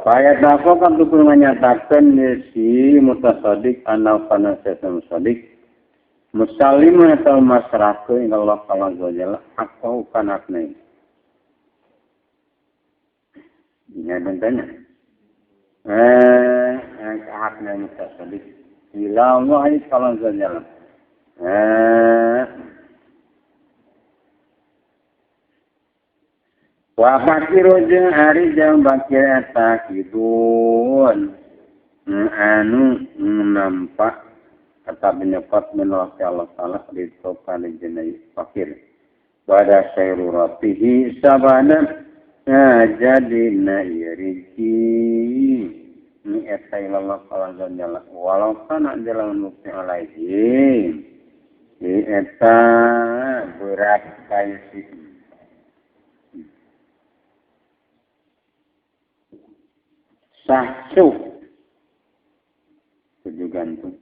Ayat apa kan itu menyatakan si mutasadik anak panasya musadik musalim atau masyarakat yang Allah Taala aku kanaknya. Ini tentanya. Haknya mutasadik. Bila Allah ini kalau jalan. Wa fakiru jeung ari jang bakir eta kidun anu nampak kata penyepat menolak Allah Ta'ala di topan jenai fakir pada sayruratihi sabana jadi na iriki ni eta Allah Ta'ala jalla walau kana jalan mukti alaihi eta berat kaisi sahsu tujuh gantung.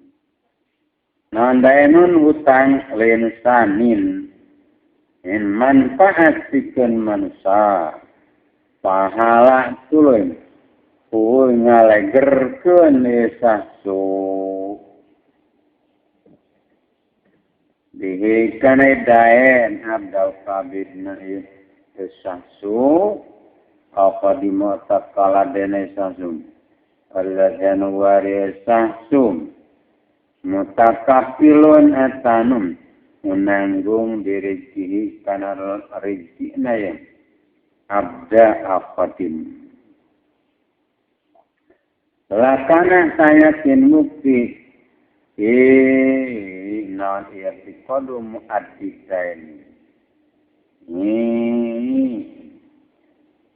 Nandainun hutang lain sanin in manfaatikeun manusia pahala tuluy ngalegerkeun sahsu dihi kana daen abdal kabidna sahsu apa di mata kala dene sasum Allah Januari sasum mutakafilun atanum menanggung diri karena rezeki naya abda afatim lakana saya kin mukti non ia dikodu muaddisain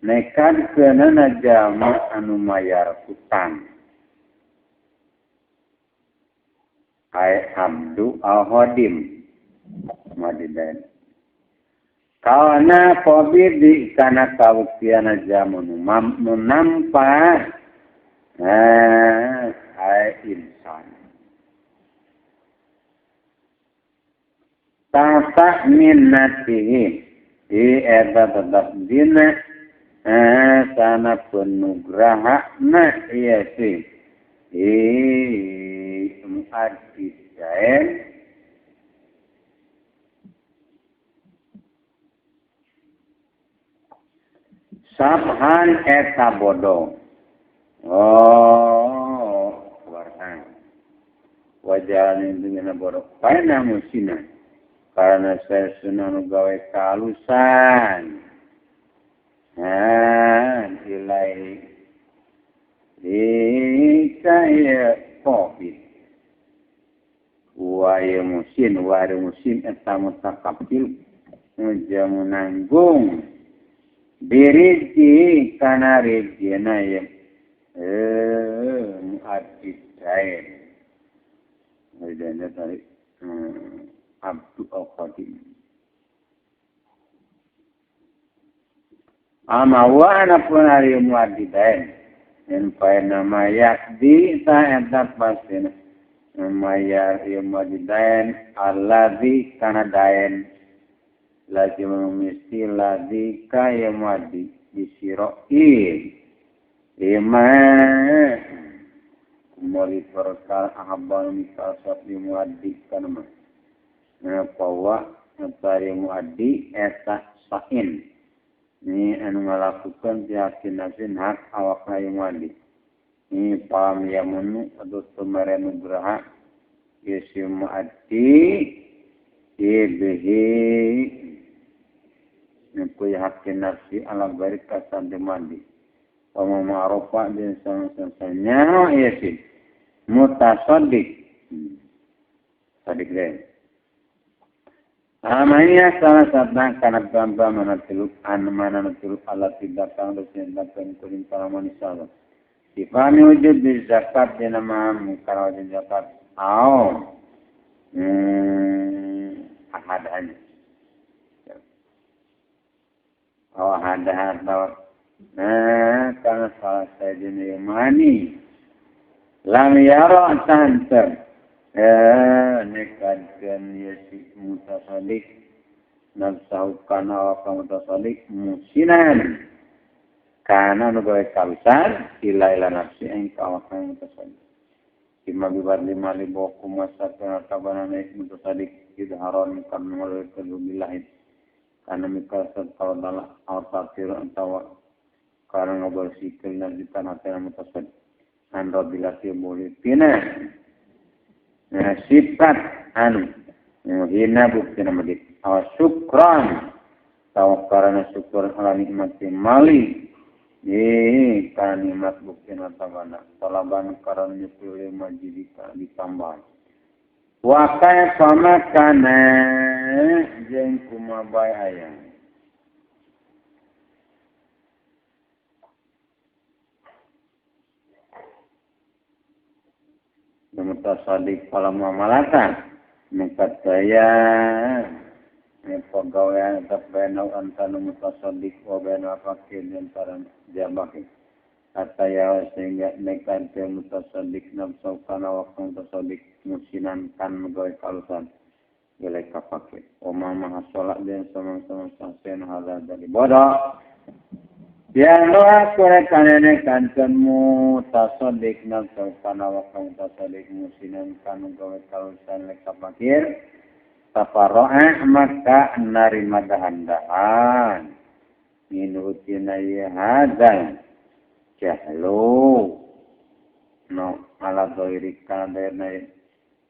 nekat kena jama anu mayar hutang. Ai abdu al-hodim. Madidan. Kawana pobidi kana kawukiana jamu nampa. Ai insan. Tata minnatihi. Eta tetap dina. Sana penugraha na iya si muaddisain sabhan eta bodoh warhan wajalan dengan bodoh paina musina karena saya sunan gawe kalusan ilai kaya covid waya musin eta mutakabbil jamu nanggung diriji kana rijina ya muaddisain dari abdu al-qadim ama wana pun hari muadidain en pai nama yakdi ta eta pasina mayar muadidain alladzi kana dain lagi mesti lagi kaya muadi disiroin ima kumali perkara ahabal misal satu muadi kana mah pawa antara muadi eta sain ini anu ngalakukan keyakinan hak awak yang wali. Ini paham yang menu atau sumber nugraha Yesus muaddi ibehi nukui hak nafsi ala barik kasan demandi. Pama ma'rufa dan sama-samanya Yesus mutasaddiq. Sadik deh. Amanya salah satu karena bamba manatuluk manatuluk Allah tidak tahu dan tidak kuring para manusia. Difahami wujud di zakat di nama karena wujud zakat. Ahadanya. Ahadanya. Karena salah saya jenis mani. Lam yara tanter. Nekadkan yasi mutasadik nafsahu kana wa mutasadik musinan Kana nu gawe kawisan ila nafsi ing kawasan mutasadik. Kima bibar lima libo kumasa kana tabanana mutasadik idharon kan melalui billahi. Kana mikal kalau dalam al-fatir atau karena ngobrol-sikil dan di tanah mutasadik. Anda bila boleh tina sifat anu hina bukti nama dik. Syukran tahu karena syukur ala nikmat mali. Karena nikmat bukti natabana. Talaban karena nyepilih majidika ditambah. Wakaya sama kana jeng kumabay ayang. Mutasadik pada muamalatan. Nekat daya. Pegawaian terbenau antara mutasadik wabena fakir dan para jabaki. Ataya sehingga nekat daya mutasadik nafsu kana waktu mutasadik musinan kan megawai kalusan. Gelai kapakir. Oma maha sholat dan sama-sama sahsen halal dari bodoh. Yang doa kurekan nekan mutasadik nafsu kana waktu mutasadik musinan kan megawai kalusan gelai kapakir. Tafarro'ah maka narima dahan-dahan minutina hadal jahlu no ala doirika dari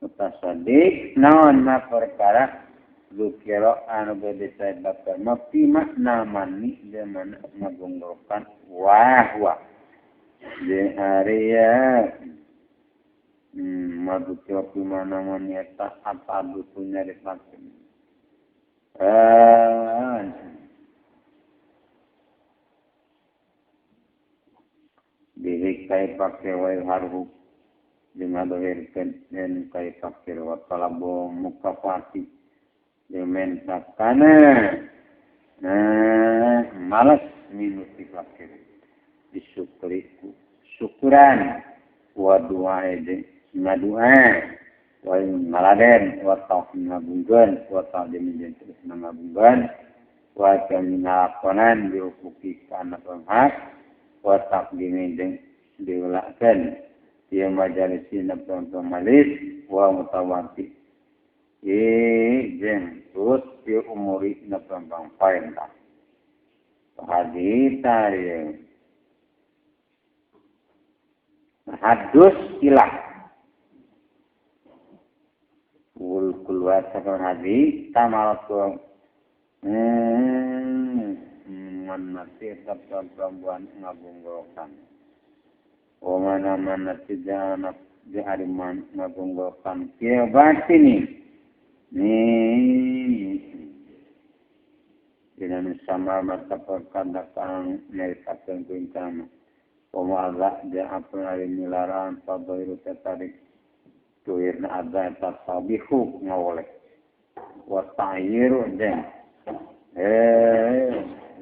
mutasadik naon ma perkara zukiro anu bedesai bakar mafi makna mani demana ngagunggokan wah di area madu kopi mana moniata apa butuhnya dipakai. Dihikai pakai wai haru dimadohirkan dan kai pakai watalabo mukafati dimentakana malas minus dipakai disyukuriku syukuran wa doa ede ngadua wa ngaladen wa tauhid ngabungkeun wa ta'dim jeung terus ngabungkeun wa kamina diupuki kana penghak wa taqdim jeung diulakeun ieu majalisina pemalis wa mutawati jeung terus ieu umuri na pembang paendah hadita hadus ilah keluar sakal hadi tamalatu manati tetap perempuan ngabunggokan mana tidak anak di hariman ngabunggokan kia batini dengan sama mata perkandakan meritakan kuingkama Allah dia apa hari milaran padoiru tetarik tuirna ada tasabihu ngawoleh wa ta'yiru den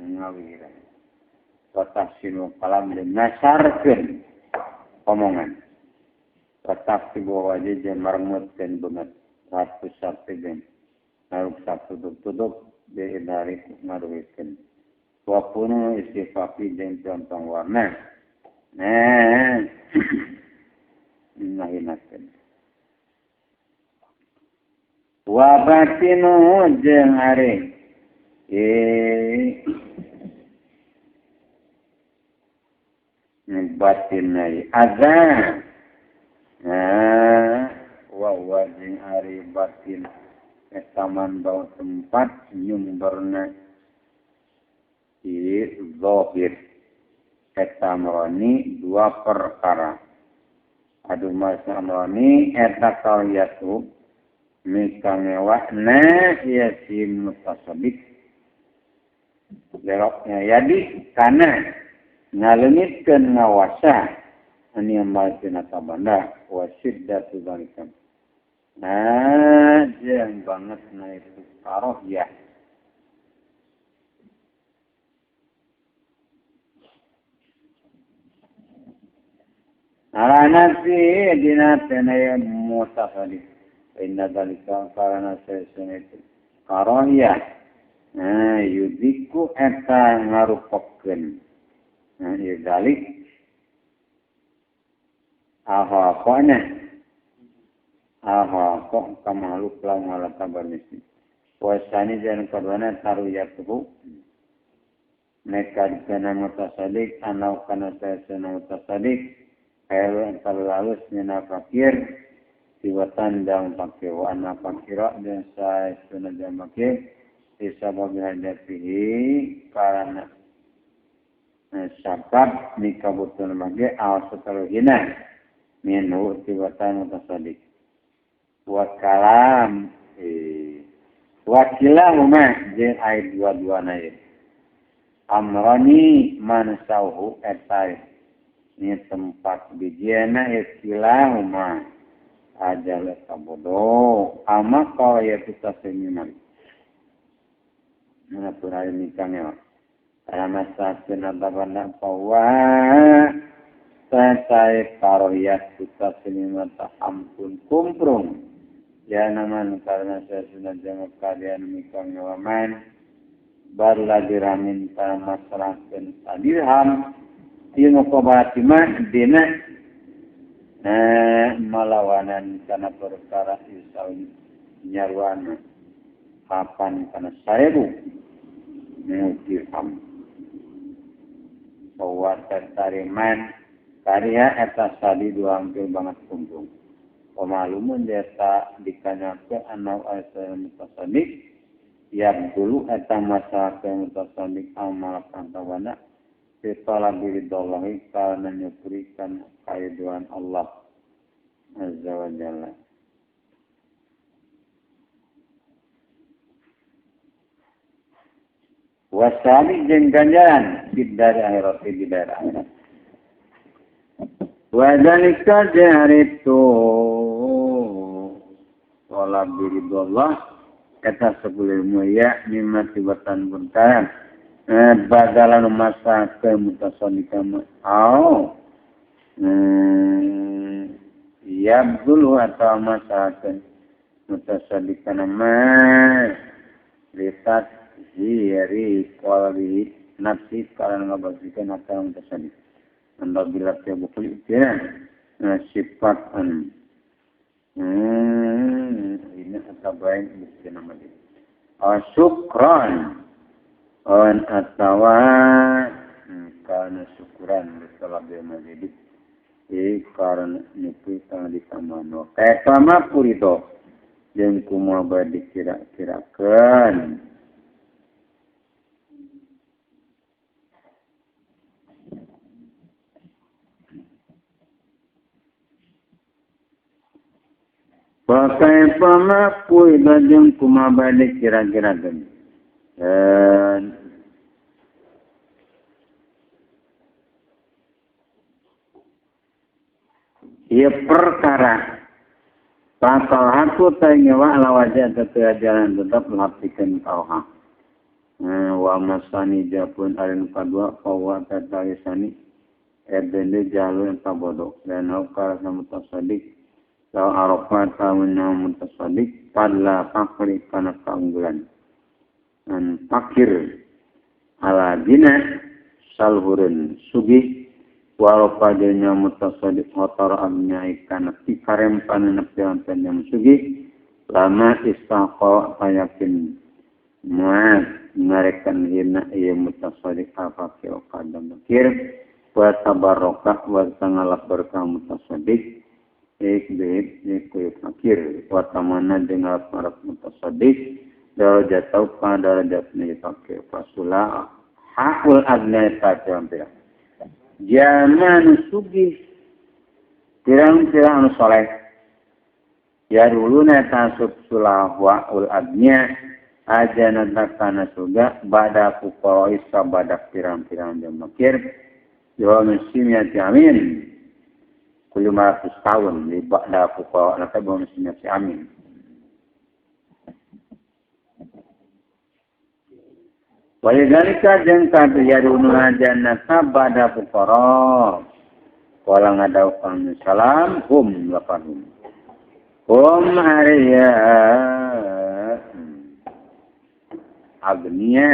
ngawira wa tahsinu kalam den nasarkeun omongan wa tahsibu wajih den marmutkeun beungat ratu sapti den naruk saptu tutup de dari ngaruhikeun wa punu istifafi den contoh warna ngahinakeun wa batinu jeung ari batin ai azan wa jeung ari batin etaman bau tempat nyumberna di zahir etamroni dua perkara adu masamroni eta kauyatu mikangewakna yasim mutasadik leroknya yadi kana ngalemitkeun ngawasa ani amalkeun tabanda wasiddatu zalikam jeung banget na itu karohiyah ala nafsi dina tenaya mutasadik inna dalika karana sesene karohiyah yudiku eta ngarupakeun Dalik ahaqana ahaq kamaluk lau malaka barmisi wasani jan kadwana taruyatuhu mereka dikana mutasadik anau kana sayasana mutasadik kaya terlalus mina fakir tiwatan dan fakir wa anna fakira dan sayasana dan fakir disabab hadafihi karena sabab nikabutun mage awas seteruhina minhu tiwatan mutasadik wa kalam wakilahuma jeng ayat dua-dua naik amrani mansauhu etai ini tempat bijiana istilahuma ajal kabodo ama kau ya kita seminar mana pura ini kami karena masa kenapa bahwa saya karohiyat kita seminar tak ampun kumprung ya naman karena saya sudah jangka kalian mikang nyawaman baru lagi ramin para masalah dan dirham dia ngobatimah dina melawanan karena perkara isau nyarwana kapan karena seribu dirham bahwa tertariman karya atas tadi dua hampir banget kumpul pemalumun desa dikanyake anau asal mutasadik yang dulu eta masa mutasadik amal kantawana setelah biridolahi karena nyukurikan kaiduan Allah Azza wa Jalla. Wasali jeung ganjaran di dari akhirat di daerah akhirat. Wadalika jaritu wala biridullah kata sebulir mulia nimati batan buntaran badalan masa kemutasodikama yabdulu atau masa kemutasodikama litat hiri kuali nafsi karena ngabagikan atau mutasodik anda bila dia bukul itu sifat ini atau baik mesti nama dia syukran atau karena syukuran setelah dia menjadi karena itu sangat dikamano kayak sama purito yang kumabah dikira-kirakan pakai pamaku dan kumabalik kira-kira dan ia perkara pasal aku tanya lawajah tetap jalan tetap melakukan tauhid wa masani japun alin kadua kawa tatarisani edende jalur tabodo dan aukar sama tasadik Lau arafat tamunna mutasadik padla fakri kana keunggulan. Dan fakir ala dina salhurun sugih walau padanya mutasadik hotor abnya ikan tikarem panen piantan yang sugih lama istaqo yakin muat ngarekan hina iya mutasadik afakir kadang mikir wa tabarokah wa sangalak berkah mutasadik Ikut fakir watamana dengan para mutasadik darajat tauqa darajat ni fakir fasula hakul adna tajambil zaman sugih tirang-tirang soleh ya dulu tasub sulah wa'ul adnya aja natakana suga bada fuqara isa badak tirang-tirang dia makir ya musim ya amin 500 tahun di ba'da fuqaha la tabu muslimin si amin walidhalika jeung kadiyaduna jannata ba'da fuqara wala ngadau kan salam lapanhum ariya agniya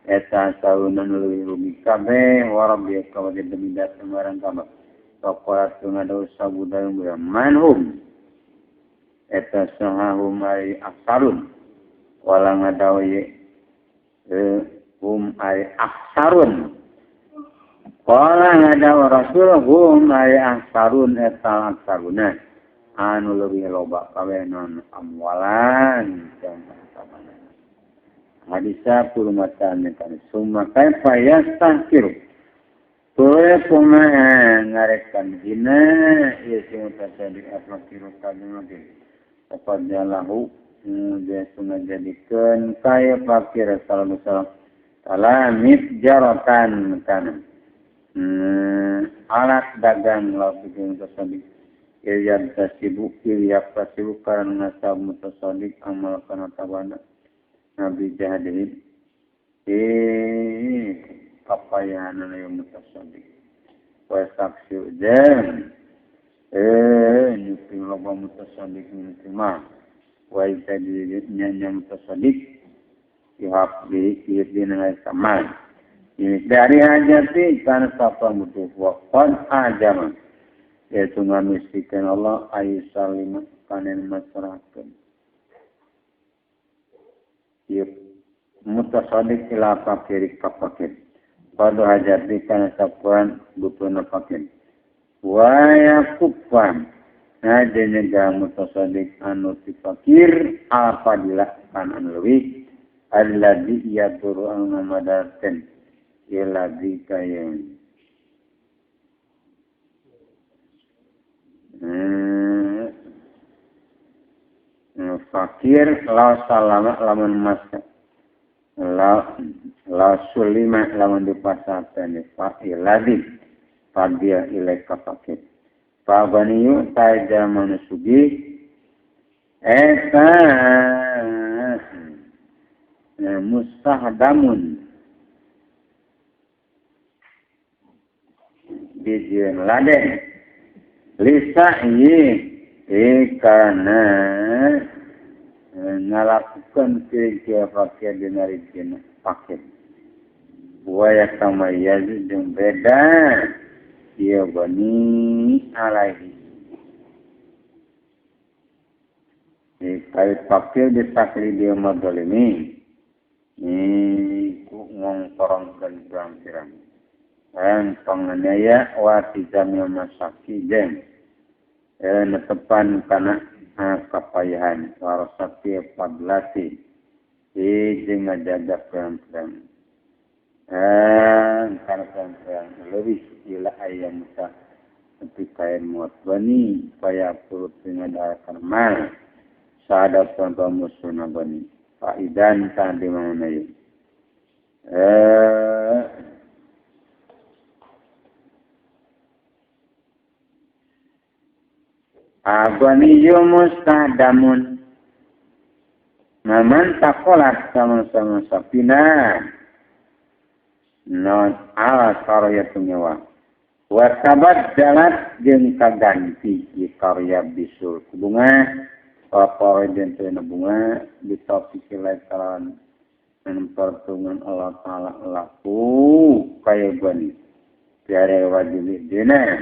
eta saunan leuwih rugi kabeh warabbi kabeh demi datang marang kabeh pakolat ngadaw sabudayung manhum eta sahahum ai aksarun wala ngadaw ye ai aksarun wala ngadaw rasul hum ai aksarun eta aksaruna anu leuwih loba kabeh non amwalan hadisa purmatan kan summa kaifa yastahkiru Tule kuma ngarekan hina yaitu terjadi apa kira kadang-kadang apa dia lahu dia sungai jadikan kaya fakir salam salamit jaratan kan alat dagang lahu bikin tersebut Iyad tasibu karena nasab mutasadik amal kana tabana Nabi jahadin kapayahan na yung mutasadik. Wa saksi ujan nyuping loba mutasadik mintima. Wa itadi nyanya mutasadik ihap di nangai saman. Ini dari hajati kan sapa mutu waqan ajama. Yaitu ngamistikan Allah ayu salimah kanen masyarakat. Mutasadik ila fakir kapakir. Pada hajat di kana sapuan bupuna fakir. Waya kupam. Nah jenega mutasadik anu ti fakir apabila kanan lebih. Alladhi yaduru anu madaten. Iladhi kayang. Fakir la salama lamun masak. La sulima lamun dipasarkan fakir lagi padia ilaika fakir pabaniyu taja manusugi eta mustahdamun bijian lade lisa'i ikana ngalakukan kira fakir dinari jina fakir. Waya kama yazi yang beda dia bani alaihi. Kait fakir disakli dia madolimi. Ini ku ngongkorongkan pirang-pirang. Dan penganiaya watizamnya masaki jen. Netepan kana kapayahan warasati padlati jeung ngajaga perang-perang karena perang lebih ila ayam musa seperti kain muat bani supaya perut mengadakan mal sahadat contoh musuhna bani faidan kan di mana ya Abaniyu mustahdamun naman takolat sama-sama sapina non ala karya penyewa wasabat jalat jeung kaganti di karya bisul bunga apa jenteuna bunga di topik lekaran dan pertungan Allah Ta'ala laku kaya bani tiada wajib dina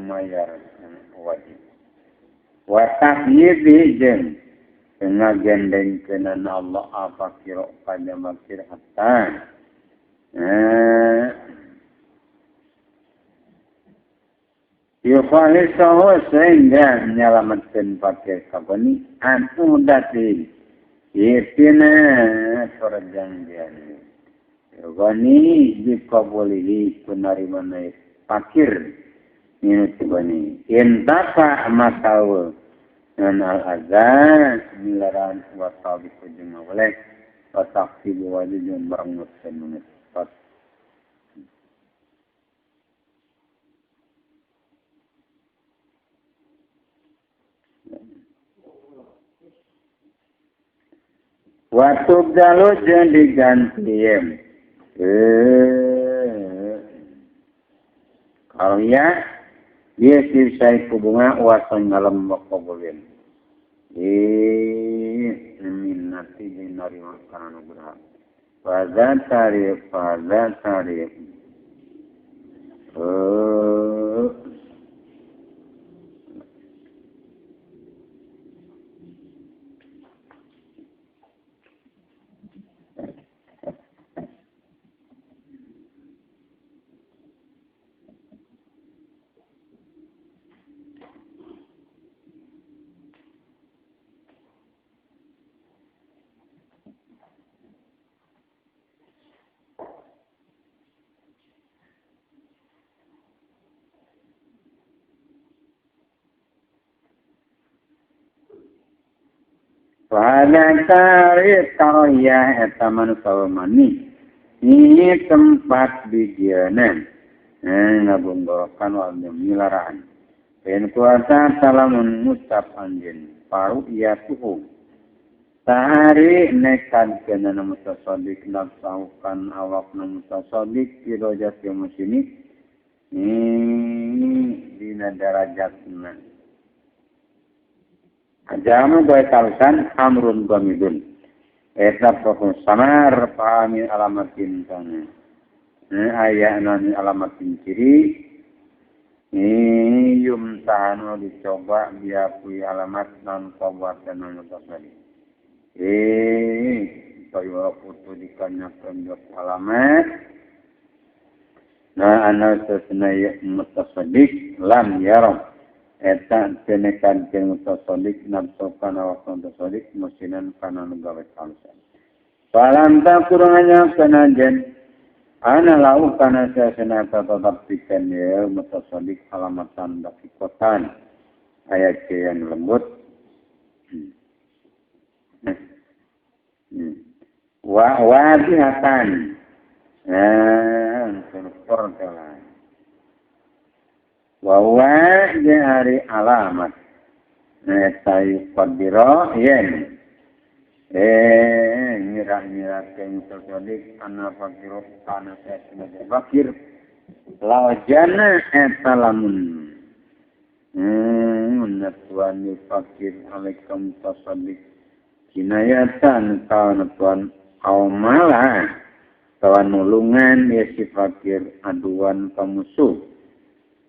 mayar wajib watak yidi jen ngagendeng kenan Allah apa kira pada makir hatta yukhalisahu sehingga menyelamatkan pakai kabani anu dati itina perjanjian yugani dikabulihi penariman fakir minut bani intaka matawa dan al-azan milaran wa tabiqu jeung boleh wa taqsibu wajib jeung barangut menit wa tubdalu jeung diganti karya dia sisai kubunga wasan ngalam makobulin minati dinari makanan berhak Pada tarif. Pada tarif karoya etaman sawamani. Ini tempat bijianan. Ngabunggorokan wal milaraan. Dan kuasa salamun mustaf anjin. Paru iya tuhu. Tahari nekan kena mutasodik. Nafsaukan awak mutasodik. Kirojat yang musini. Ini dina darajatna. Ajamu baik kalusan amrun gomidun. Eta pokok samar pahami alamatin sana. Ayah nani alamatin ciri. Yum tahanu dicoba diakui alamat non kabuatan non mutasadi. Payura putu dikanyakan jok alamat. Nah anak sesenaya mutasadik lam yaram. Eta tenekan ke mutasodik nafsokan awak mutasodik musinan kana nugawe kalsa. Palam kurangnya kenajen ana lau kana sesena tetap pikan ya mutasodik alamatan dakikotan ayat yang lembut. Wadihatan. Surupur telah. Wawa jahari alamat. Tayu kodiro yen. Ngira keng sosodik anak fakir tanah saya fakir. Lawajana etalamun. Natuan fakir alaikum sosodik. Kinayatan kawan tuan awmalah. Kawan nulungan ya si fakir aduan kamusuh.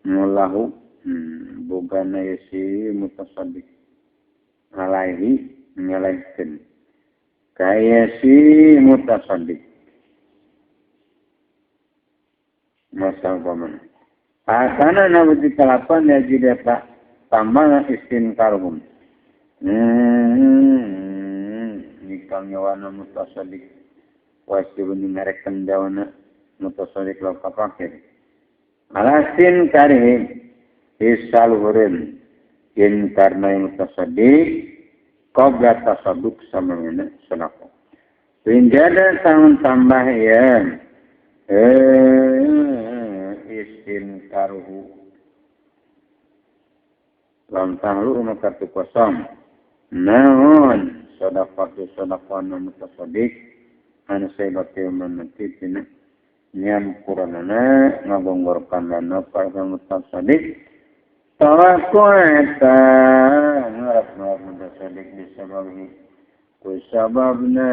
Mulahu bugana yasi mutasaddiq alaihi nyalaihkeun kaya si mutasaddiq masal paman asana nabi kalapan ya jidata tambah istinkarhum nikang nyawana mutasaddiq wasirun ngarekan dawana mutasaddiq law kapakir alasin karim isal hurin in karna yang mutasaddiq qabla tasadduk sama mana sedekah. Pinjada tahun tambah ya isin karuhu lam tahlu maka tu kosong naon sedekah mutasaddiq an saybati manatina nyam kuranana ngabonggorkan lana para mutasaddiq tawakuata ngarap mutasaddiq disebabnya kusababna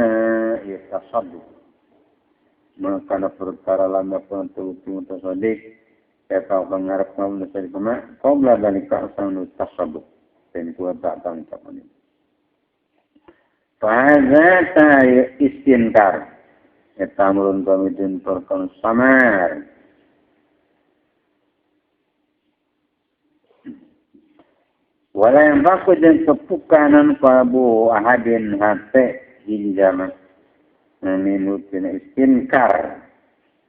itasadduq maka na perkara lana pentu mutasaddiq eta pangarap mutasaddiq kama qabla dalika asal tasadduq dan kuata tangkapan ini fahadza ta istinkar eta murun pamidin perkon samar. Wala yang baku dan kepukanan pabu ahadin hati hinjama. Minut kena istinkar.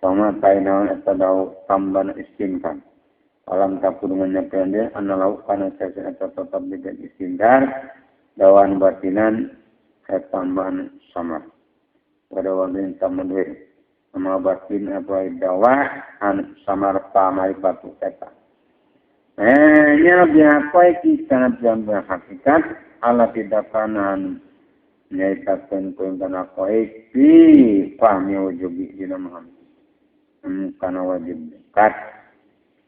Sama tainawan eta dau tamban istinkar. Alam tapurungannya pendek, analau kana saya eta tetap dengan istinkar. Dawan batinan tambahan samar. Pada waktu yang tamadwir sama batin apa dawa an samar pamai batu kata. Nya biapa kita nak hakikat ala tidak kanan nyatakan kuintan apa pi pahmi wajibi dina maham. Kana wajib kat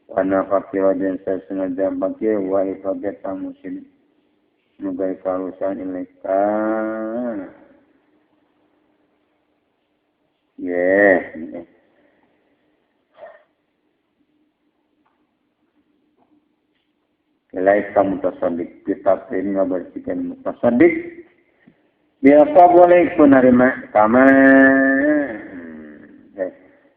wana fakir dan saya sengaja bagi wa ifadat muslim. Mugai kalusan ilaika Laisa mutasaddiq, kita ini ngabarsikan mutasaddiq. Biasa boleh ku narima kama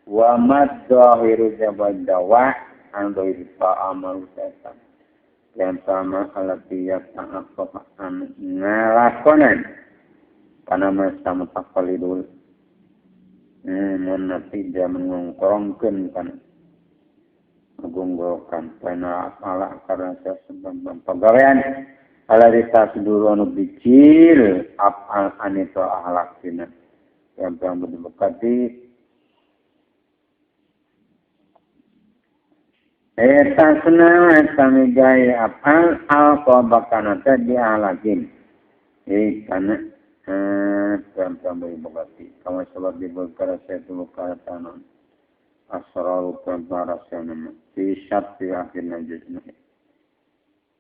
wa mad zahiru jabal dawa an dhahir ta'amal setan. Yang sama alatiya ta'aqqan ngalakonan karena masa mutakalidul menatija mengongkrongkeun kana menggonggokan karena ala karena sebab pegawaian ala rita sedulu anu bicil apal anito ahlakina yang berdekati senang kami gaya apal al-qabakanata di ahlakin karena yang berdekati kamu sebab dibukara saya tulu karatanan asraru prasana fi syatti akhirna juzna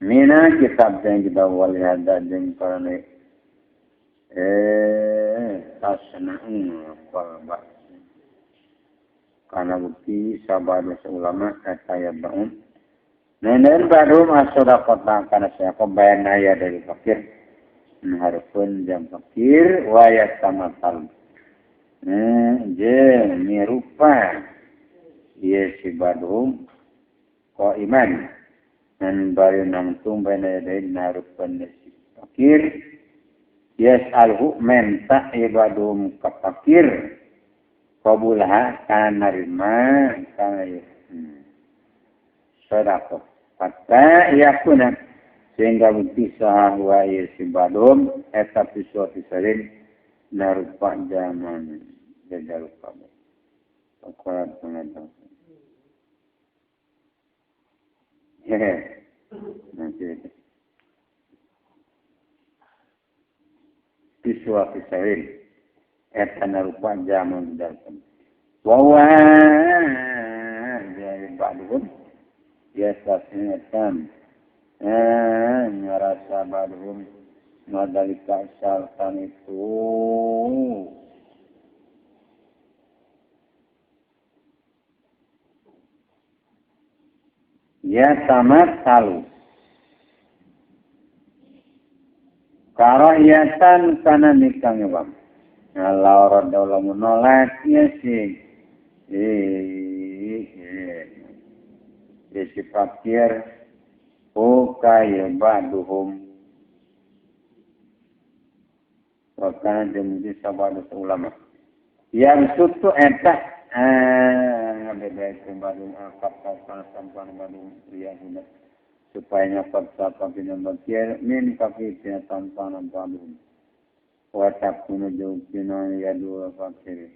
mina kitab yang kita wali ada jeung karane tasna'un qalba kana bukti sabar ulama ataya baun nenen baru masodaqata kana saya kebayan aya dari fakir harapun jam fakir wayat samatal je mirupa ia si badhum ko iman dan baru nang tumbai dari narupan si fakir yes alhu menta ibadum ka fakir qabulha kana narima kana sedekah hatta yakuna sehingga bisa wa si badhum eta pisuati salin narupa zaman jadal kamu akurat pengadang nanti siswa pisahin etan rupa zaman datang bahwa dari badun biasa sinetron ngerasa badun madalika syartan itu ya tamat salu karahyatan kana nikang bang kalau rada ulah menolak ya sih si fakir kaya baduhum wakana jemuji sabada ulama yang sutu etak beda kembali akap sampan badung pria hina supaya nyapat sapa bina bakir min kaki tina tampanan badung watak kuno jauh kina ya dua fakir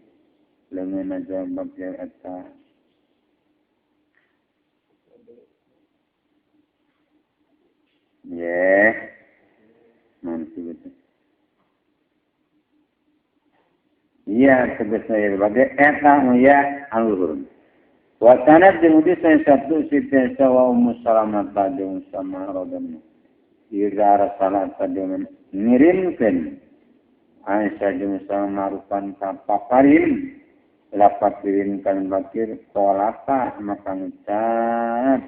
lengan aja bakir eta nanti betul iya sebesar bagai eta ya alurun watanat dimudi saya satu siti sawa musalamat tadi sama rodan ira salat tadi ngirimkan Aisyah jeung sama rupan paparin lapat kirimkan bakir kolaka maka ngucap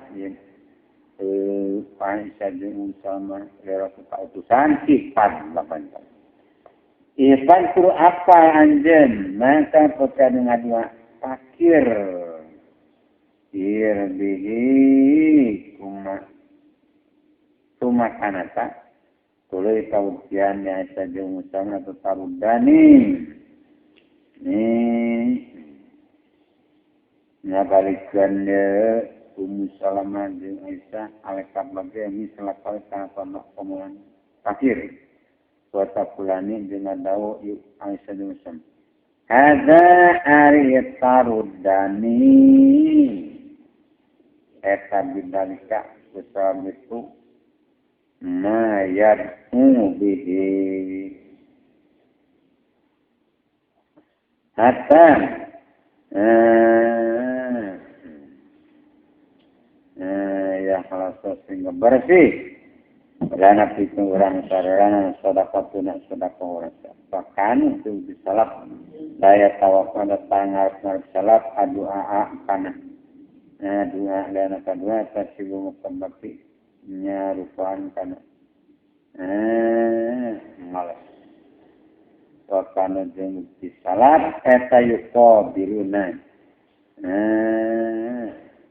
Aisyah jeung sama lera utusan sifat lapan Ipan kuru apa anjen, maka peka dengan dua fakir. Irbihi kuma kanata. Tuloy kaudian yang saja musang atau tarudani. Ngabalikkan dia Salamah dan Aisyah alaikat bagai ini selakal sangat pondok pemulaan fakir. Wata pulani dengan dawo yuk Aisyah bin Musam. Ada ari tarudani eta bidalika sebab itu mayad'u bihi hatta ya kalau sehingga bersih Rana pitung orang sarana sedekah tuna sedekah orang bahkan itu disalap Daya tawakal datang ngarep salat adua kana. Dua dan kedua tasibu mukabati nya rupaan kana. Malas. Wakana jeung bukti salat eta yuko biruna.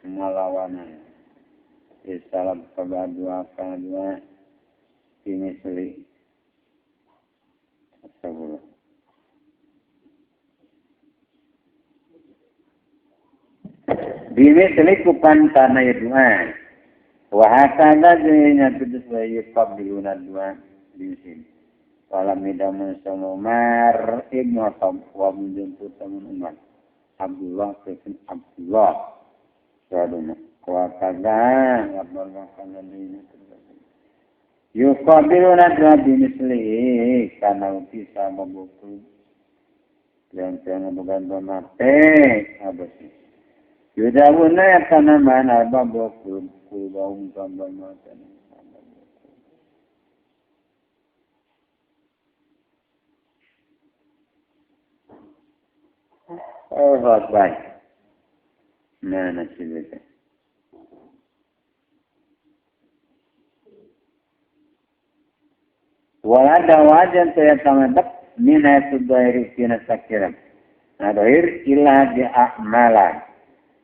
Ngalawanan. Salat kedua kana dua ini seli. Astagfirullah. Bini selikupan tanah doa. Wahakana jadinya tudus bayi kabiluna dua di sini. Kalau midamun Umar ibnu Khattab wa menjemput teman Umar. Abdullah bin Abdullah. Saduna. Wakada Abdullah kana dina terbaik. Yukabiluna dua bini selik karena bisa membuku. Yang jangan bukan pemate abasnya. Yudawuna ya tanaman arba bokul kulbaum tambah makan. Oh, baik. Nah, nasibnya. Walada wajan saya tamat mina sudairi kina sakiran. Adoir ilah di akmalan.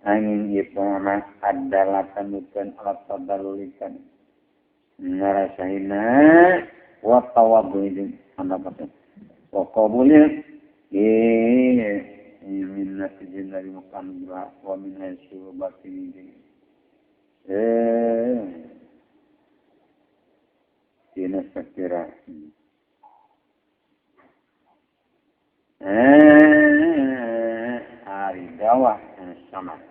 Angin itu amat adalah tanukan alat tadalulikan. Narasahina wa tawaddu'idin. Anda patut. Wa qabulil. Minna sijin dari makan berat. Wa minna suruh batin ini. Kina sakira. Hari dawah sama.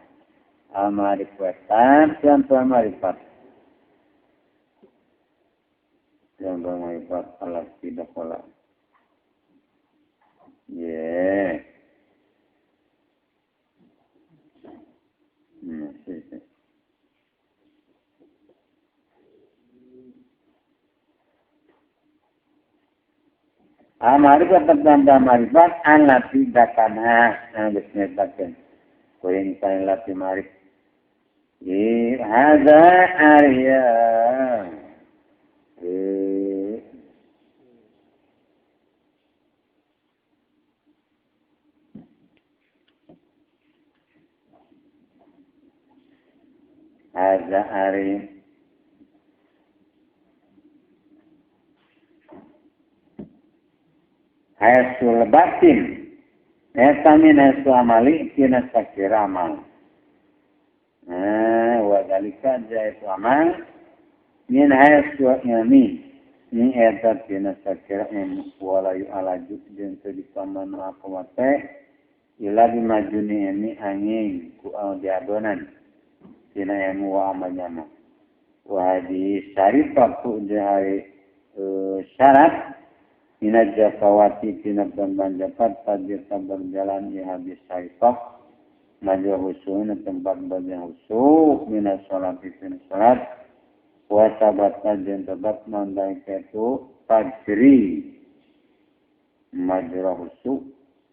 Amarifatan dan amarifat. Yang amarifat Allah tidak pola. Amarifat dan amarifat Allah tidak kana disebutkan. Kuring kain lati marif. Hadza arya. Hadza arya. Hasul batin. Etamin hasul amali kina sakira amal. Wadalika jaitu amal min hasul yamin. Ini etat kina sakira walayu alajud dan sedikaman akumate ila bimajuni ini angin ku diadonan kina emu wa amalnya. Wahadi syarifah ku jahari syarat minat jakawati tinap dan banjapat tajir berjalan di habis syarifah majah husun tempat baca husuk minat sholat itin sholat puasa batal dan tempat mandai ketu tajri majah husuk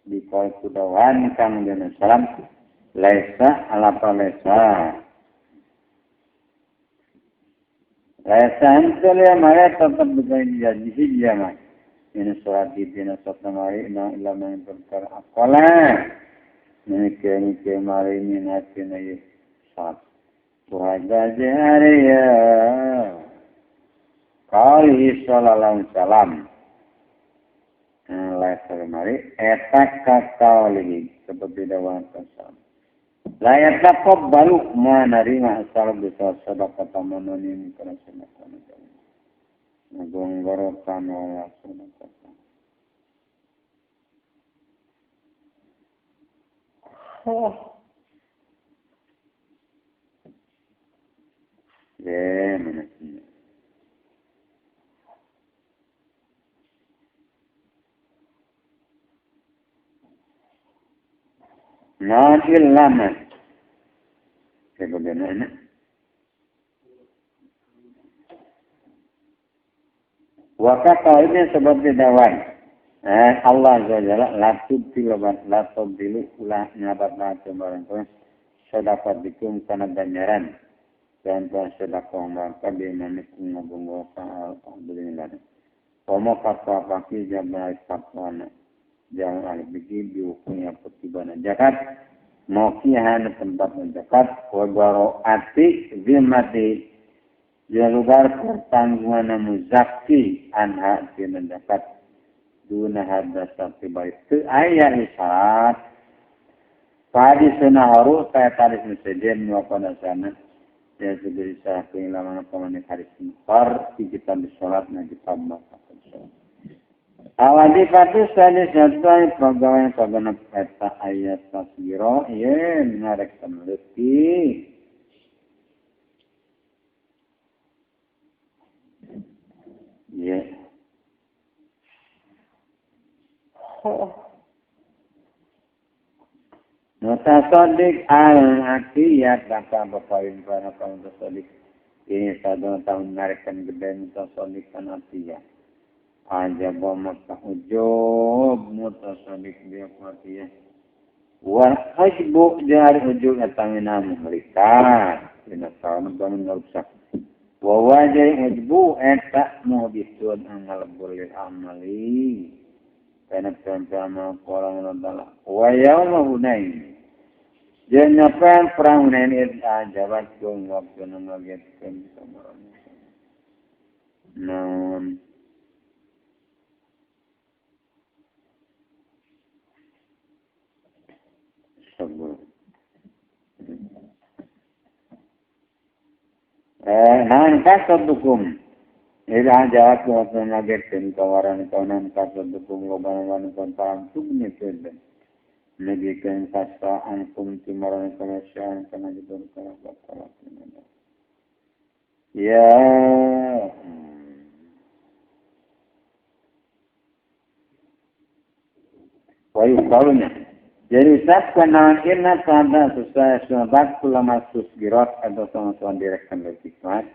di kau kudawan kang dan salam lesa alapa lesa hancur ya mereka tetap berjaya jadi hijau. Ini surat di dina satamari na ilama yang berkar akola. Ini ke mari minatina ya saat. Wajah jariya. Kali sallallahu salam. Layak mari etak kakali seperti dawan salam. Layak dapat balu menerima asal bisa sedekah tamanoni kerana sedekah. Gonggorokan wala sunakata. Mana sini? Nasil lama. Sebenarnya. Wakata ini seperti dawan. Allah Jalla latub dilu ulah nyabat macam barang tu sedekah dikum kana ganjaran dan sedekah maka di mana ngabung alhamdulillah. Komo kata paki jabai sapwana jangan alih bigi diukunya petibana jakat mau kihan tempat menjakat wabaro ati zimati di lugar pertanggungan muzaki anha di menjakat duna hadda sampai baik tu ayat isyarat padi senaharu saya tarik meseden muakana sana ya segeri saya kehilangan pemanik hari simpar di kita bersolat na kita makan awadi pati saya jatuh pegawai pegawai peta ayat tasbiro ye menarik peneliti ye Mutasodik al-akiyat kata bapain para kaum mutasodik ini satu tahun narikan gede mutasodik kan akiyat aja bawa ujub mutasodik dia kuatiyah wal hajbu dari ujub atangina mereka ini tahun bangun ngarusak wa wajah ujbu etak muhbisun angalabul amali karena pertama orang adalah wayau Hunain. Jangan perang Hunain itu jawab kong waktu mengagetkan sama orang. Non sebut. Nan kasut hukum. Ila jawab waktu mengagetkan kawaran kawanan kasut hukum loban-loban kontaran tugni keden. Nagikan kasta angkum timaran kemasyaan kana judul kana ya wayu kalunya jadi saat kenalan irna tanda susah sebab ulama susgirat atau sama-sama direkkan berhikmat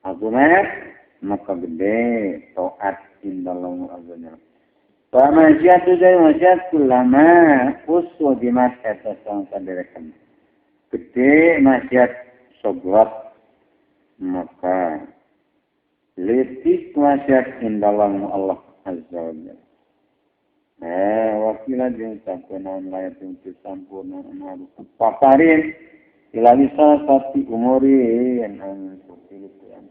argumen maka gede to'at indallahu azza Masyarakat itu masyarakat ulama usul di masyarakat yang terdekat. Gede masyarakat sobat maka letik masyarakat indalam Allah Azza wa Jalla. Wakilah jenis kenan layak untuk sempurna harus paparin ilahi salah satu umuri yang seperti itu yang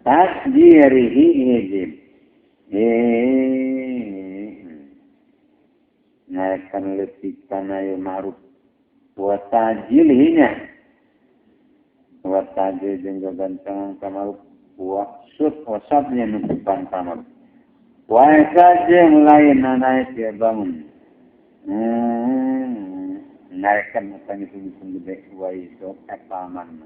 tasdirihi ijib naikkan letikan ayo ma'ruf watajilhinya watajil juga gantangan kamaruf wasabnya nutupan kamar waisajil lain naik dia bangun naikkan matanya tunggu gede waiso etaman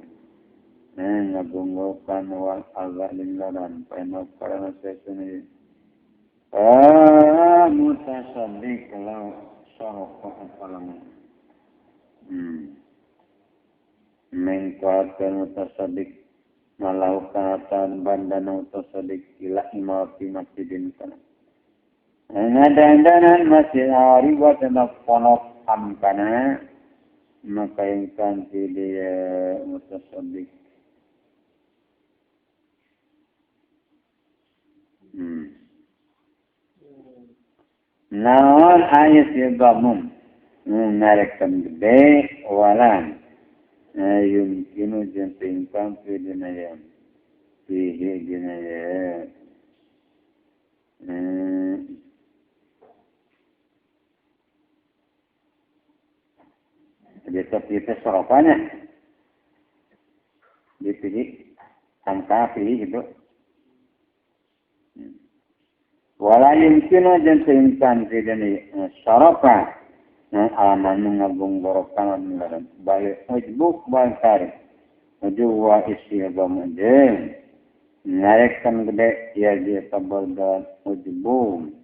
ngabunggokan wal azalillaran penok karena sesuni mutasaddiq kalau sorokoh apalang mengkuatkan mutasaddiq melakukan bandana mutasaddiq ila imati masjidin kana ngadanan masjid hari buat tentang ponok amkana maka yang kan dia mutasaddiq naon ayat yadamum narekam gede walan yumkinu jentingkan pidinayam pihi dinaya jadi seperti soropannya dipilih angka pilih gitu wala yumkinu jentingkan pidinaya soropan aman ngabung borokan ngaran balik ujbuk bangkar ujwa isi agama jen naikkan gede ya dia tabaldan ujbum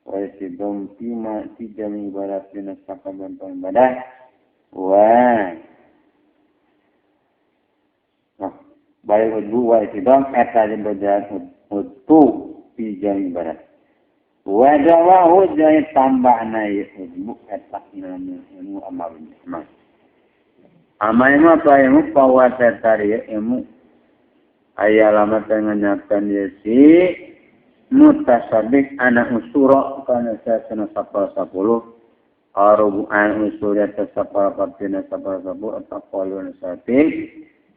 wa isi dom pima tidak ibarat bina sakaban ibadah wa Bari udbu wa itidam eta berjalan udbu pijang ibarat. Wadawahu jai tambahna udbu eta ilmu amalnya. Amal apa ilmu pawasa tari ilmu ayat lama tenganyakan yesi mutasadik anak usura kana sasana sapal 10 arubuan usurya tasapal patina sapal 10 atau kolon satik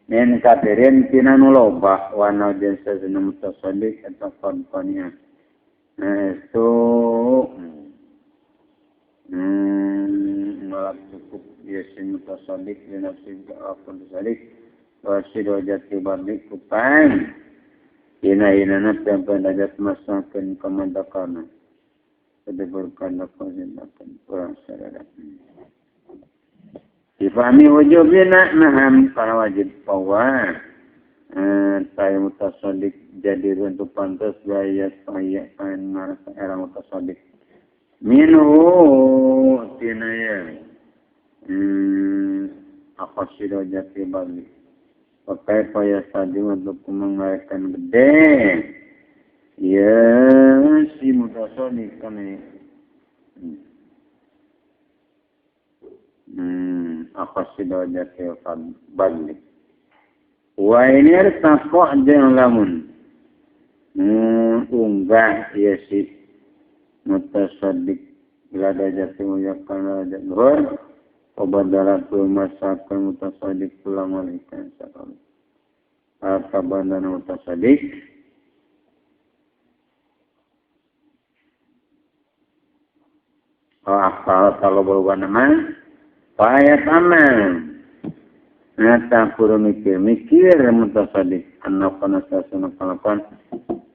men kafirin kinanu loba wana jen sasana mutasadik atau konkonya itu malah cukup yesi mutasadik dinafsi akun mutasadik wasid wajati balik kupang ina tempat najat masakan kemandakarna sedeburkan lakosinatan kurang sadara difahami wujubina naham para wajib pawa saya mutasadik jadi untuk pantas gaya saya kan marasa era mutasadik minhu tinaya akasido jati balik pakai payah tadi untuk mengadakan gede ya si mutasadik kan akasido jati balik wa ini takok jeung lamun unggah ya si mutasadik lada jati muyakan lada dhuhur obadalatul masakan mutasadik pulang walikan sakali atabandan mutasadik akal kalau berubah nama payat aman nata kuru mikir mutasadik anak panasasana kalapan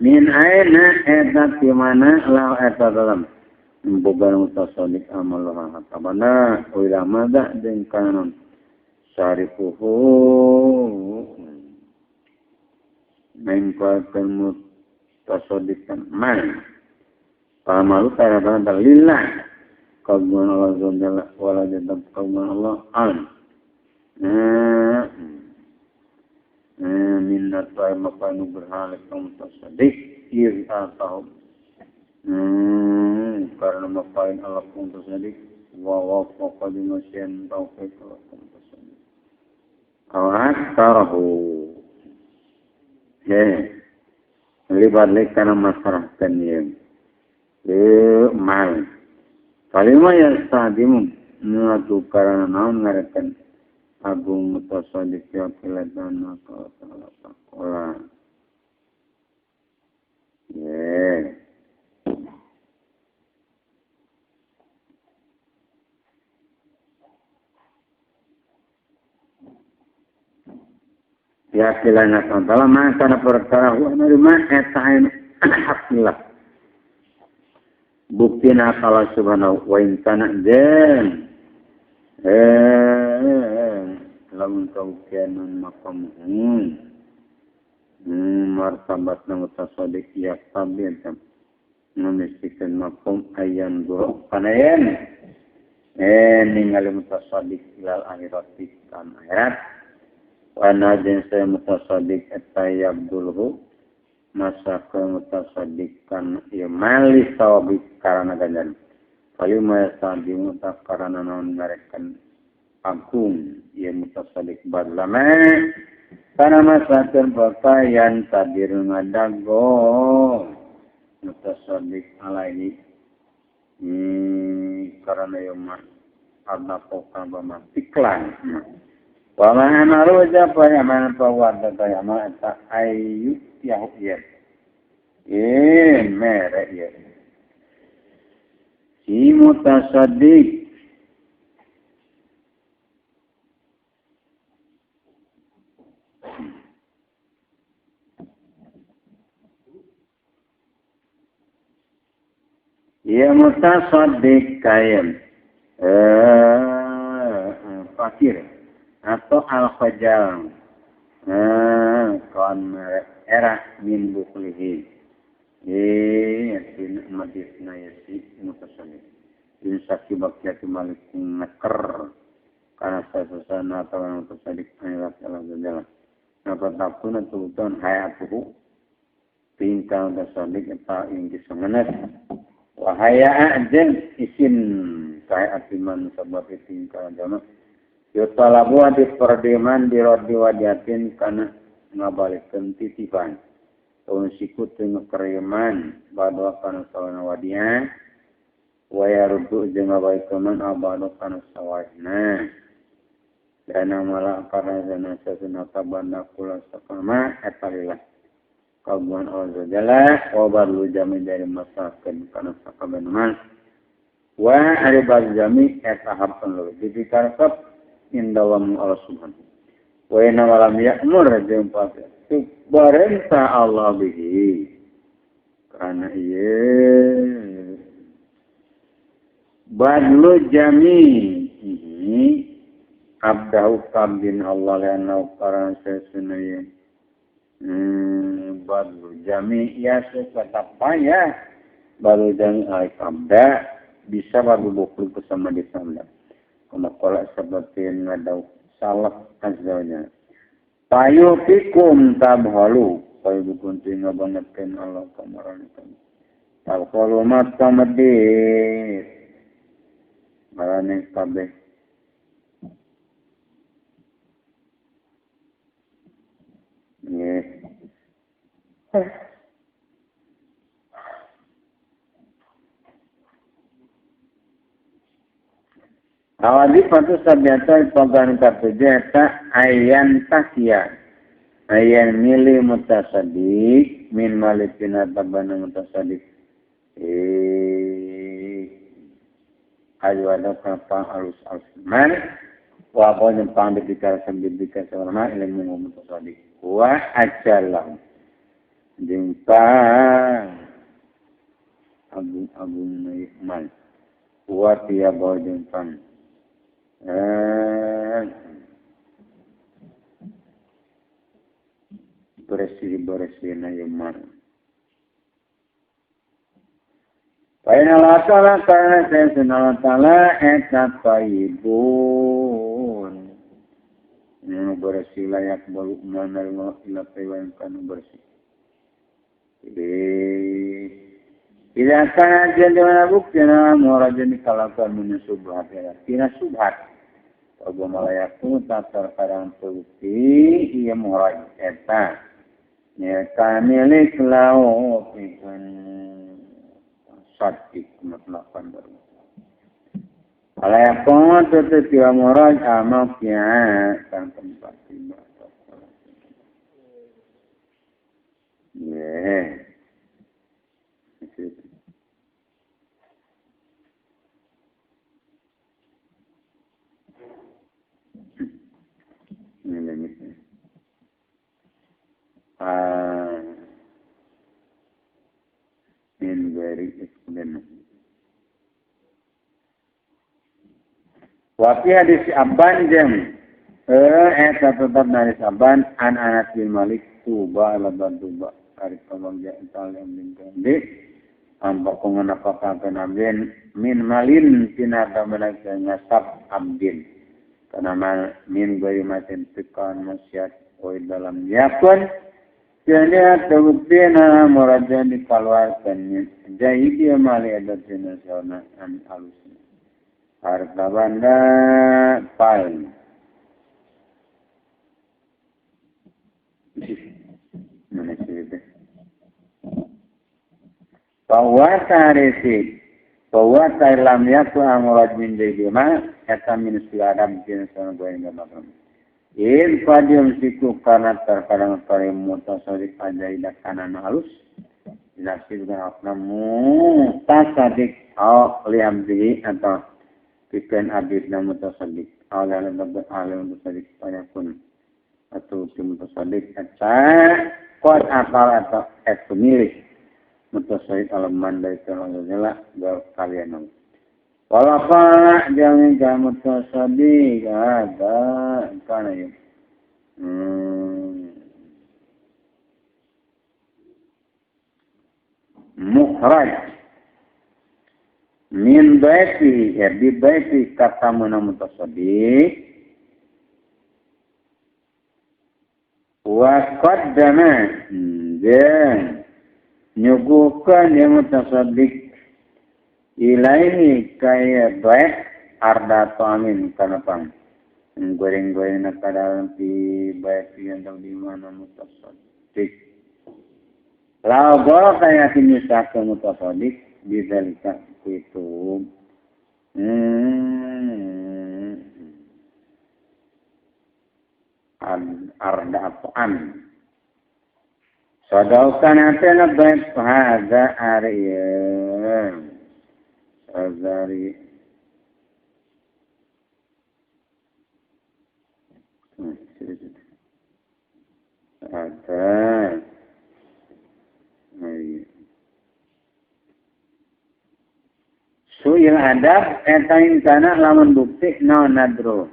min aina eta timana lau eta dalam bukan mutasadik amal Allah tabana ulama dah dengan syarifuhu mengkuatkan mutasadik kan man pamalu taraban lillah kagungan Allah jalla wala jalla kagungan Allah an minat wa makanu berhalik mutasadik iri atahum karena mapain Allah pun tersadik wa wafaqa di masyian taufiq Allah pun tersadik awak tarahu libat karena masalah yang mal kalima yang sadimu ngatu karena naon ngarekan agung mutasadik ya kiladana kalau ya kilana tantala maka perkara wa nerima etain hakillah buktina kalau subhanahu wa ta'ala den lamun kaukianan maqamuhum martabat mutasadik ya tabiatan memistikan maqam ayan dua panayan ningali mutasadik ilal akhirati kan akhirat wana jensa mutasadik etayabdulhu masa ke mutasadikan ya malis tawabik karena ganjaran kalima yasadi mutak karena naon ngarekan agung ya mutasadik badlama karena masa terpakaian tadir ngadago mutasadik alaihi karena yomar ada pokam bamatiklan wa ma'ana roja payaman pawada payaman ta ayu yahuyat mere ya si mutasadik ya mutasadik kayan fakir atau al-khajal kon era min buklihi yasin madisna yasi mutasadik insaki bakyati malik nakar karena sasana atau mutasadik ayat Allah jalla Napa takun tuton hayatuhu tingkang tasodik eta ing disengenet wahaya jeung isin kaya atiman sabab tingkang jana yutalabu adi perdeman di rodi wadiatin kana ngabalikeun titipan tahun sikut jeung kereman badwa kana sawana wadia waya rudu jeung ngabalikeun abadu kana sawajna dana mala karena dana sasunata banda kula sakama etalilah kaguan Allah Jalla wa barlu jami dari masakan kana sakabenan wa ari bar jami etahapan lu dipikar sab indawam Allah subhanahu wa inna walam ya'mur jeung pake barenta Allah bihi karena ieu barlu jami ini abdahu kabin Allah lana karena sesunaya baru jami ya sekata payah baru jami al-kabda bisa baru bukul bersama di sana kama kolak seperti ngadau salah azalnya payu pikum tabhalu payu bukun tinggal bangetkan Allah kamaran tabhalu mata medit marane kabeh ya. Awadi patu sabiata pagan katuja ta ayan takia ayan mili mutasadik min malikina tabana mutasadik ayu ada kapa alus man wa pon pang dikar sambidika sama ilmu mutasadik wa ajalam jengpa agung naikman wa tiya bawa jengpan bersih na yaman Paina Allah Ta'ala karena saya Allah Ta'ala etat taibun yang bersih layak baru menerima ila yang kanu bersih. Tidak akan aja dengan bukti nama murajan dikalahkan menyusubhat ya. Tidak subhat. Kalau malayak itu tak terkadang terbukti ia muraj eta. Ya kamilik lau ikan sadik matlakan baru. Malayak itu tidak muraj amak ya kan tempat tiba. Ya. Min dari iskudan. Wafi hadis Abban jam. Eta tetap dari Abban an Anas bin Malik tuba laban tuba. Tarik pemangja ental yang bintang ampak kung napakakan abdin min malin tinata malaka ngasab abdin karena min gaya matin tekan masyad oi dalam yakun jadi terbukti na murajan dikeluarkan jadi dia mali ada jenisnya an alusnya harta banda paling mana cerita bahwa tarisi bahwa Thailand yakun amurad min jadima kata min siladam jenis orang tua yang gambar in padium siku karena terkadang mutasawif ajaidah kanan halus dinasib dengan namu tasadik au lihamdihi atau pikan abid dan mutasadik au dalam alim mutasadik banyak pun atau mutasadik atau kuat akal atau pemilik mutasadik alaman dari Allah Jalla kalian walaupun jangan kamu tersedih ada karena ya mukhraj min baiti ya di baiti kata mana mutasaddiq Wa qaddama dan nyuguhkan yang mutasaddiq ilaihi kaya baik arda amin kanapang goreng-goreng nak dalam di baik yang di mana mutasaddiq lau boro kaya tinyusah ke mutasaddiq bidalika itu arda amin sadaukan atena baik hadza arya azari ada suil adab etain kana lamun bukti naon nadro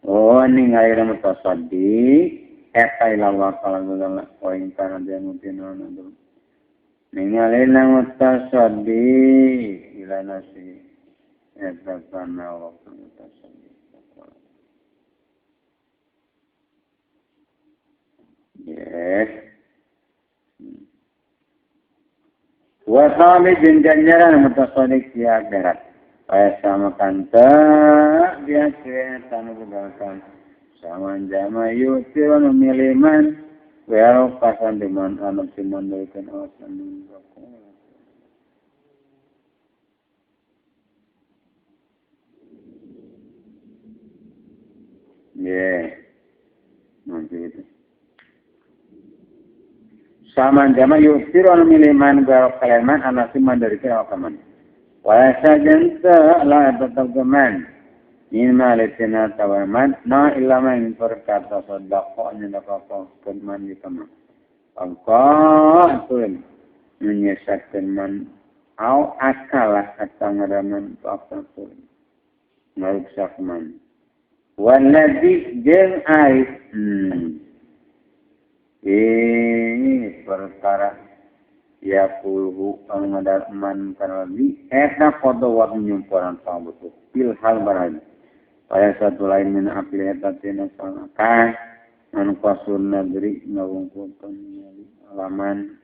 oh ningali mutasaddiq etai lawa kalagala poin kana dia mungkin nadro ningali mutasaddiq ila nasi eta kana wa mutasaddiq yes wa sami jenjaran mutasaddiq di akhirat aya sama kanta dia cerita nubukan sama jama yusir miliman wero pasan diman anak siman darikan awasan nanti itu sama jama yusir miliman wero kaliman anak siman darikan awasan wala sajanta la tatagaman in malitina tawaman na ilama in perkata sadaqah ni dapat keman di kama angkatun menyesatkan man au akalah kata ngaraman pakatun ngaruksak man walladhi jeng aib perkara ya pulhu ang man kanabi eta kodo wad nyumpuran pabutu pil hal barang aya satu lain min akli eta tina sangka anu pasun negeri ngawungkutan alaman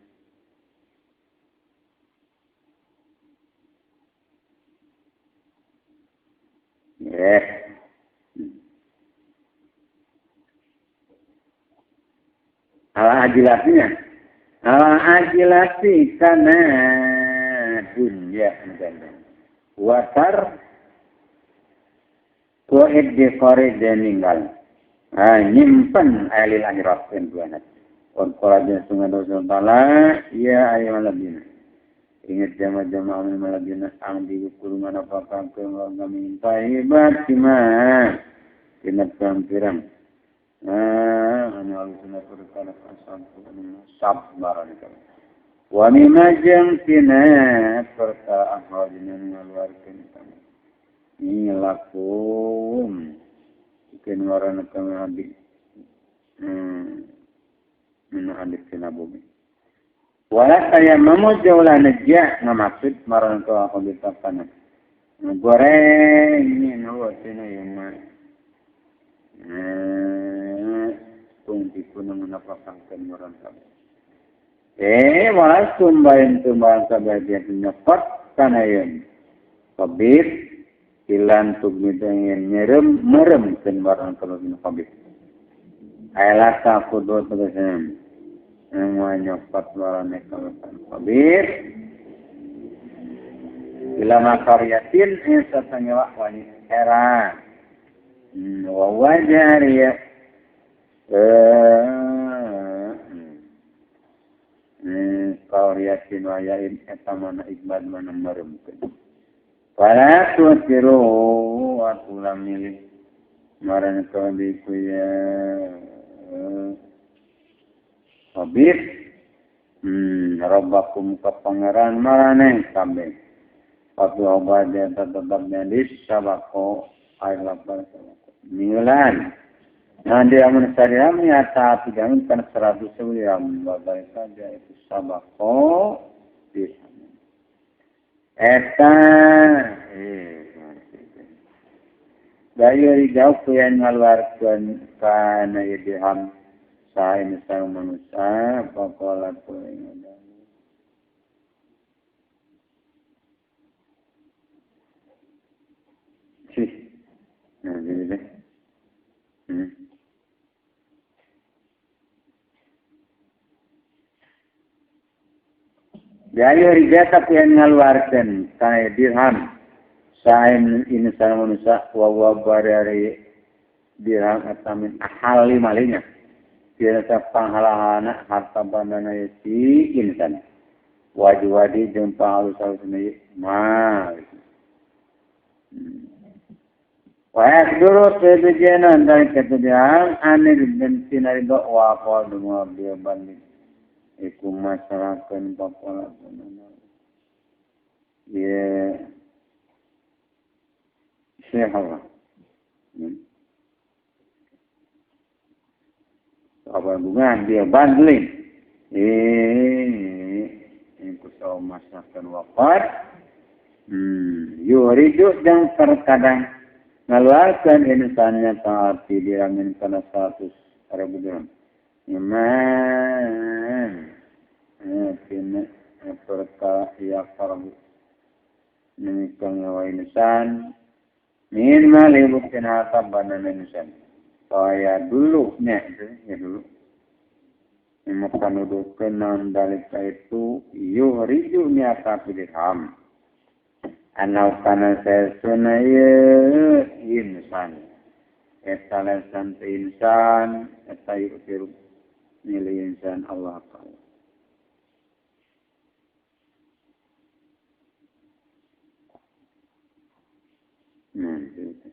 ala ajilasi kana dunya watar kuid di kore deninggal nyimpen alil akhirat penduanat on koraja sungai dosa tala ya ayyuhal ladina ingat jama-jama amin maladina ang digukul mana pakang ke kami taibat kima kinat kampiran ana alusuna perkara asam sabar nikah wa mimajang tinat perkara ahwajina ngaluarkeun kami ini lakum ikan warna kami adik mana adik sinabubi wala saya memujaulah najah ngamaksud marana tu aku ditapana goreng ini nuwa sina yung kung tipunang napapangkan marana kami wala tumbayan kabahagiaan nyapat kana yun kabit ilan tugmidangin merem kan barang kalau kena kabit ayalasa kudu tegasan yang nyapat barang kalau kabit ila makaryatin satanya wani era wawajariya karyatin wayain etamana ibad mana merem kan para tuasiru atulah milik marana kabi kuya habis rabbakum kapangeran marana kabe patu obaja tetapnya di sabako air lapar milan nanti amun sariam nyata tidak kan 100 miliam bagai saja itu sabako di eta daya rijau kuyan ngalwarkan kana idham sa insan manusia pakola tuling ada. Sih. Nah, jadi deh. Biaya riga tapi yang ngaluarkan kaya dirham. Sain insan manusia wawa barari dirham atamin ahali malinya. Biasa panghalahana harta bandana si insan. Wadi jeung halus-halus ini mal. Wah dulu sejenan dari kejadian aneh dan sinar itu wapal dengan dia banding. Iku masyarakat papola benar. Ya, siapa? Apa hubungan dia banding? Itu soal masyarakat wafat. Yuridu dan terkadang ngaluarkan insannya tapi diramin karena 100 ribu dirham. Iman, kena perkara ia farbu menikang nyawa insan, minimal ibu kena harta bandana insan. Saya dulu, ya dulu. Maka nuduhkan dalika itu yuridu niata dirham. Anak kana sesuna insan. Eta lesan insan, eta yuk nilai insan Allah Ta'ala. Gitu.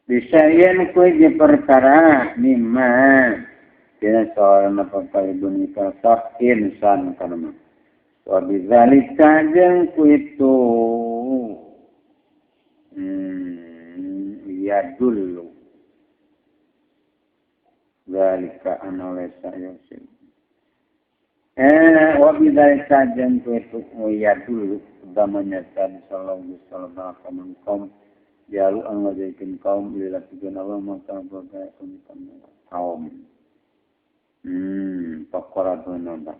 Bisa yang kue di perkara mimma kena seorang apa kali dunia tak insan karena wabizalika jeng kue itu ya dulu zalika analisa yosin wabizalika jeng kue itu ya dulu zamannya tadi sallallahu alaihi wasallam jalu anggajakin kaum dilakukan Allah maka berkaya kaum. Pakora tunanda.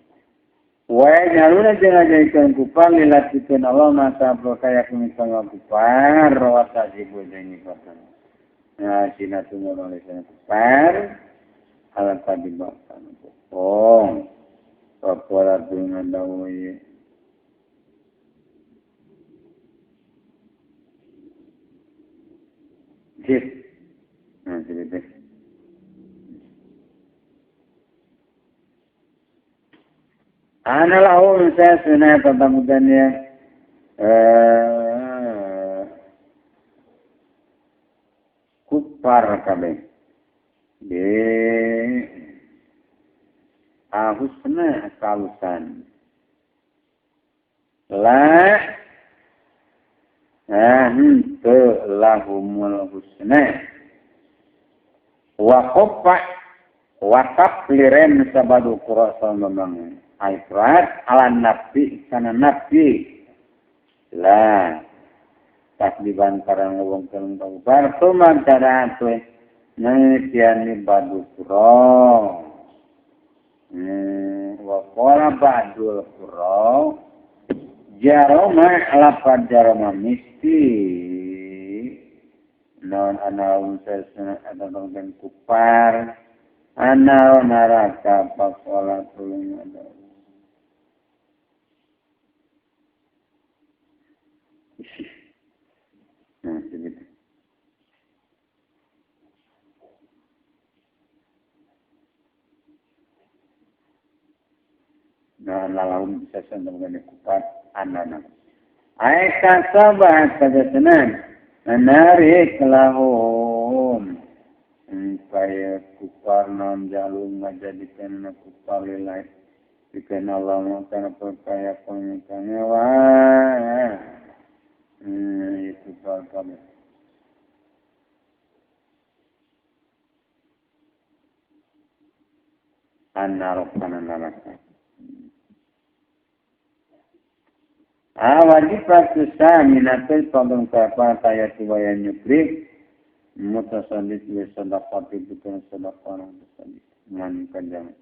Wah jalurnya jangan jadikan kupar dilakukan Allah maka berkaya kaum kupar rawat jibu ini kata. Nah sini tunggu oleh sana kupar alat tadi bahkan. Pakora tunanda woi. Sip. Nah, jadi deh. Analah saya sunai tetamudannya kupar kabeh. Ahusna kalusan. Te lahumul husna wa khuffa wa taqliren sabadu qura'san memang ayat ala nabi kana nabi la takdiban karang wong kang bar tuman cara atuh nangitian badu qura wa qala ba'dul qura jaroma lapad jaroma misti non anaun sesna adang dan kupar anau naraka pakola tulung ada nah begitu nah lalu bisa dengan kupar anana ai kasabah kadatenan menarik lahum supaya kupar non jalung ngajadikan kupar lilai bikin Allah makan perkaya penyekannya wah itu perkara anarok kanan neraka Wajib patusa minatul pagong kapa kaya tuwaya nyukri mutasadid wa sadaqati bukan sadaqah mutasadid man kadang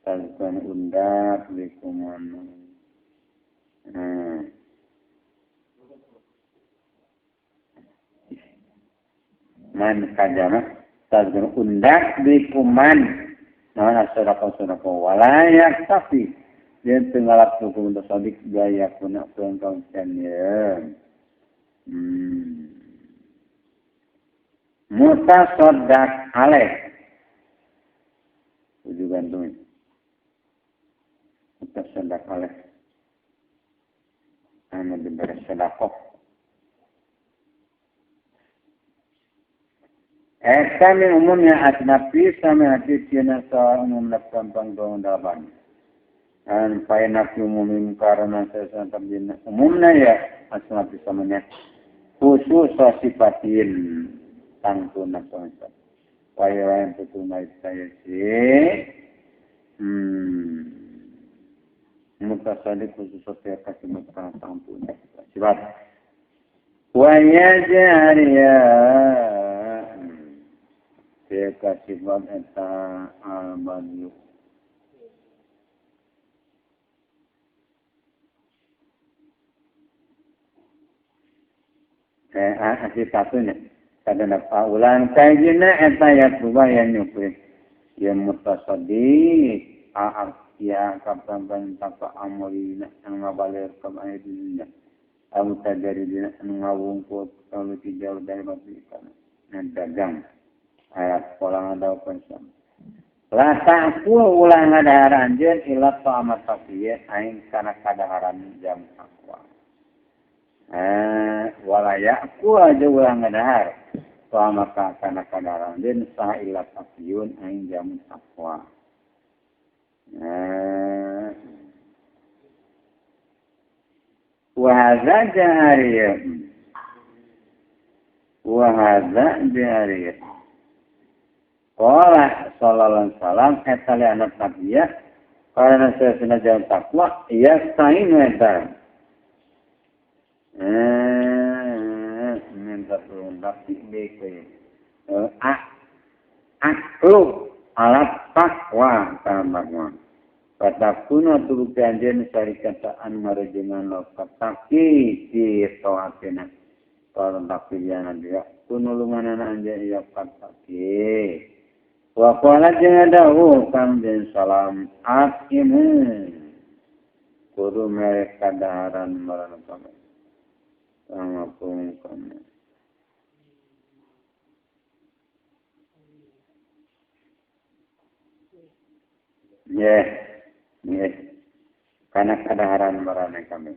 talkan undak likuman man kadang talkan undak likuman nah sadaqah walayak tapi dia tenggalap hukum mutasadid gaya kuna pengkau ya mutasaddaq alaih tujuh gantung mutasaddaq alaih anu diberi sedekah kami umumnya asnafi sama hati cina soal umum nampang dong dalam dan fainaf umumim karena sesuatu terjadi umumnya ya asnafi samanya khusus sifatin tangtu nampang waya yang betul naik saya sih mutasadid khusus setiap kasih mutara tangtu sifat waya jariya dia kasih sifat eta al-badyu sifatunya kadang apa ulang kayaknya eta ya berubah yang nyukri yang mutasadid ya kapan tanpa amulina yang ngabalir kemahidunya kamu tajari dina ngawungkut kalau tidak dari batu ikan dagang ayat pola ada konsum la ta'fu ulang ada anjeun ila ta'amat taqiyah aing kana kadaharan jam takwa wala ya'fu aja ulang adahar ta'amat kana kadaharan den sa ila taqiyun aing jam takwa wahadza jahariyah Qala sallallahu alaihi wasallam etali anak nabiya karena saya sudah jalan takwa ia sain eta minta turun tapi beke aklu alat takwa tambahnya kata kuna turut janjian syarikataan marujungan lokat taki di toatena kalau tak pilihan dia kunulungan anak anjay iya taki wa qala jadahu kang den salam akimu kudu mereka daharan marana kami sama pun kami karena kadaharan marana kami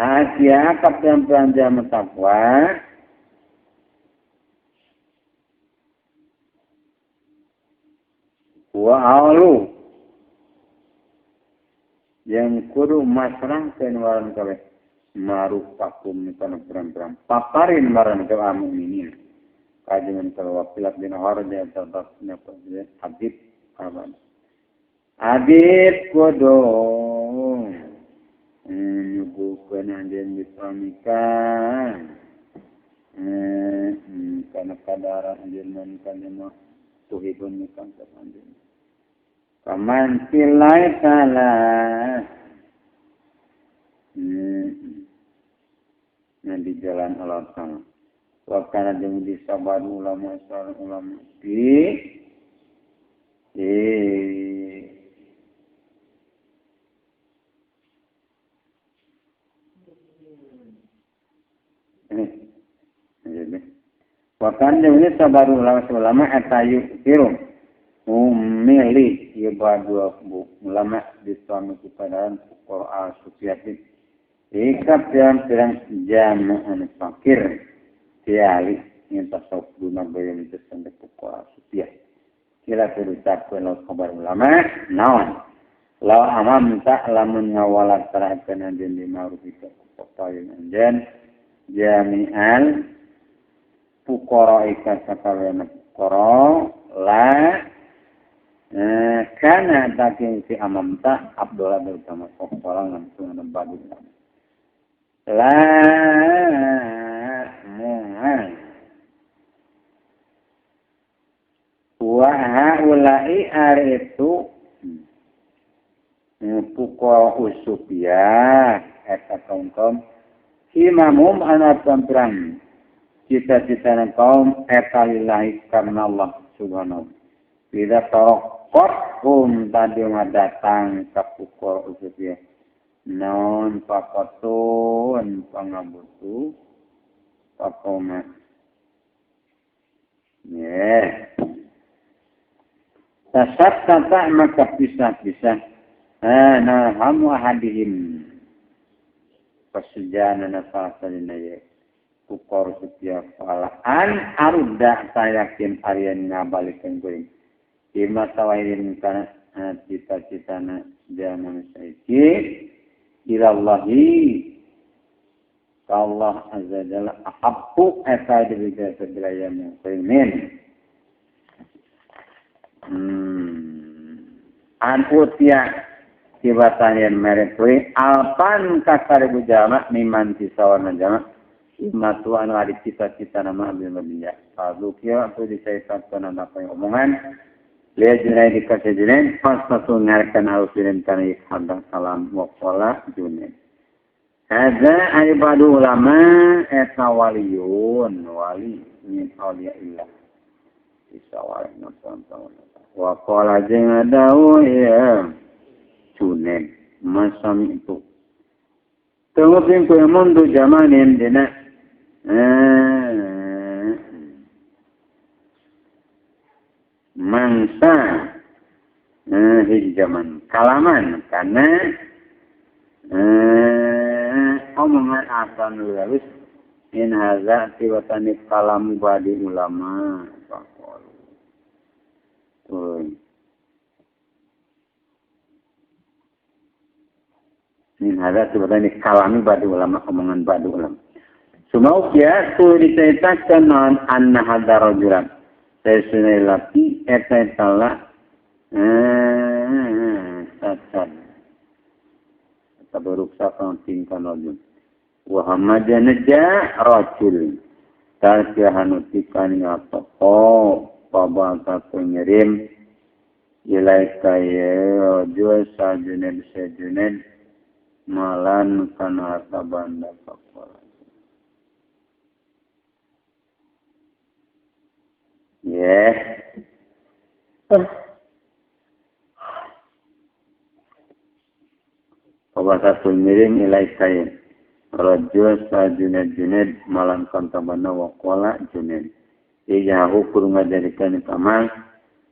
Asia kapten belanja mentakwa wa alu yang kudu masrang kenalan kawe maruf pakum kana perang-perang paparin maran ke mukminin kajian kalau wakilat bin harja tetapnya habib aman habib kudu bukan anjen disamikan karena kadar anjen kan tuhibun kan anjen kaman pilai salah di jalan Allah Taala wakana jeung disabar ulama Wakan ini sabar ulama atayu kirum umili ibadah ulama di suami kepadaan Quran suciatin ikat yang jamaah fakir tiali yang tasawuf guna bayar itu sampai Quran suciat kira terucap kalau kabar ulama naon law amam tak lamun ngawalat terhadap dan dima'ruf itu pokoknya dan jami'an pukoro ikat katakan pukoro la Kana takin si amamta Abdullah bersama orang langsung nembadu. La wa haulai aritu pukul usupia eta kaum imamum anak perang cita-cita kaum eta lillahi karena Allah subhanahu tidak tarokot tadi datang ke pukul usupia non pakotun pangabutu pakoma tasat tata maka pisah-pisah nah hamu hadihim pasujana nasalina ya pukul usupia falaan aruda sayakin arian ngabalikan gue ima tawain kana cita-citana jangan saiki ilallahi Allah azza jalla ahabbu asa dibiga segelayana amin an utia tibatan merekui alpan kasaribu jama miman tisawana jama imatu anu adi cita-cita nama abdi mabiyya padukia aku disaitan nama omongan lihat junai dikasih junai pas satu ngarkan alusirin kana hadang salam waqala junai ada ibadu ulama eta waliyun wali min awliya illah isawari nonton waqala jeung adawu ya junai masam itu tengok ku mundu zamanin dina mangsa hijaman kalaman karena omongan akan lulus in haza tiwatani kalam badi ulama pakol in haza tiwatani kalam badi ulama omongan badi ulama semua kia tu diceritakan anna hadar rajulan sesunai laki etala sasan tabaruk sakan tingkan rajul wa hamaja naja rajul tarkihanutikani apa pabanta pengirim ilaika ya rajul sajuned sajuned malan kana tabanda pakol Pabasa tulmiring ilai kaya rajul sajuned malan kantabana wakola juned iyahu kurunga jadikan kamal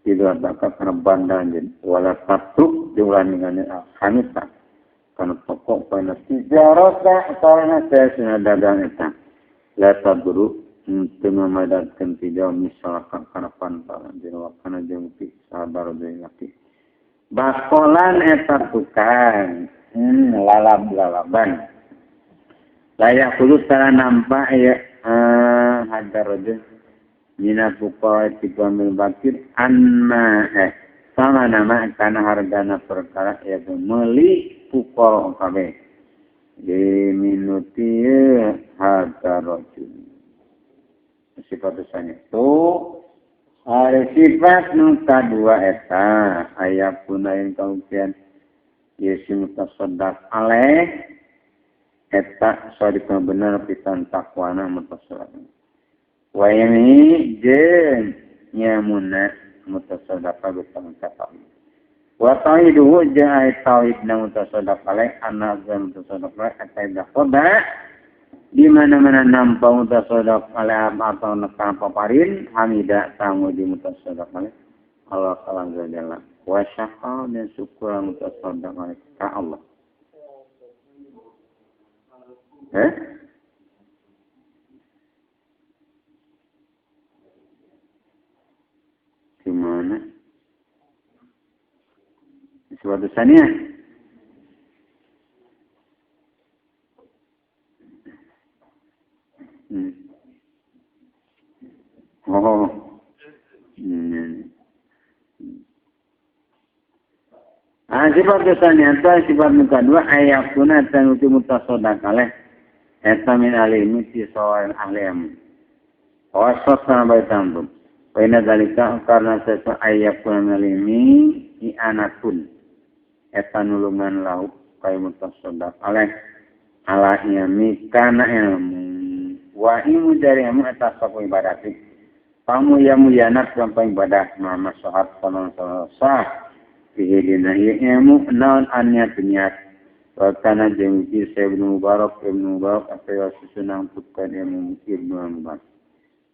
tidak dapat karbandan wala tatuk diulaningani hanita kana pokok pada tijarata karena saya sudah dagang eta la taburu tengah madatkan tidak misalkan karena pantalan jadi wakana jengpi sabar dari laki bakolan eta tukang lalab-lalaban layak kudus secara nampak ya hadar rajul mina pukau tiga mil bakir anma sama nama karena hargana perkara yaitu meli pukau kabe di minuti hadar rajul sifat usahanya itu ada sifat nuka dua eta ayat punain kaukian Yesus mutasodak aleh eta sorry benar pisan takwana mutasodak wayami jen nyamuna mutasodak betul kata wa tauhidu ja'a tauhid na mutasodak aleh anak zan mutasodak aleh eta khoda di mana-mana nampak mutasodak aleh atau nekam paparin hamidah tamu di mutasodak aleh Allah salam jalla wa syakal dan syukur mutasodak aleh ka Allah gimana suatu sania sifat saniyata sifat muka dua ayakuna tanuti mutasodakale eta min alimi ti soal ahliam wasot sana baitam Paina dalika karena sesu ayakuna min alimi i'anatun eta nulungan lauk kaya mutasodakale ala yami kana ilmu wa ilmu dari ilmu eta sapu ibadati kamu yang muyanat sampai ibadah nama sahat sama sah Fihidina ilmu naon anyat niat Wakana jengki Ibnu Mubarak apa yang susunang putkan ilmu Ibnu Mubarak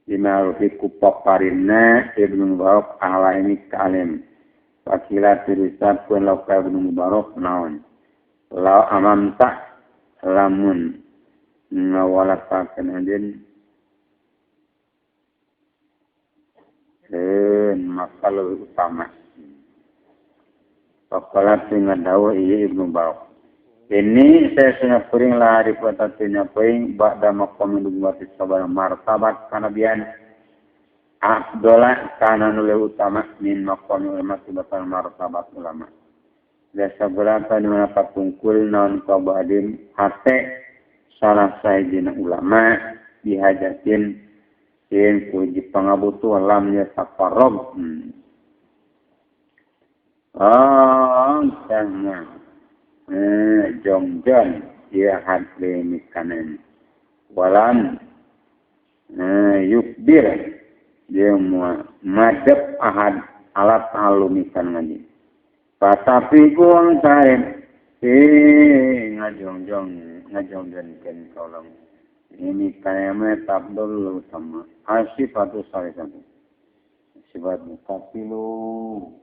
Lima rupi kupak parina Ibnu Mubarak ala ini kalim Wakila tulisat pun lauka Ibnu Mubarak naon Lau amam tak lamun ngawalatakan adin maka lebih utama Pakolat dengan dawa iya Ibnu Barak. Ini saya sudah kuring lah reputasinya poing ba'da maqam nubuwati sabar martabat kanabian afdola kana nule utama min maqam ulama tibatan martabat ulama. Biasa berapa di mana patungkul non kabadin hate salah sahijina ulama dihajatin yen puji pangabutu alamnya tafarrog. Sama jongjon dia hadle mikanan walam yukbir dia madep ahad alat alumikan ngaji patapi kuang tarim ngajongjon kan tolong ini kayaknya tabdul utama asifatu salih satu sifat mukapilu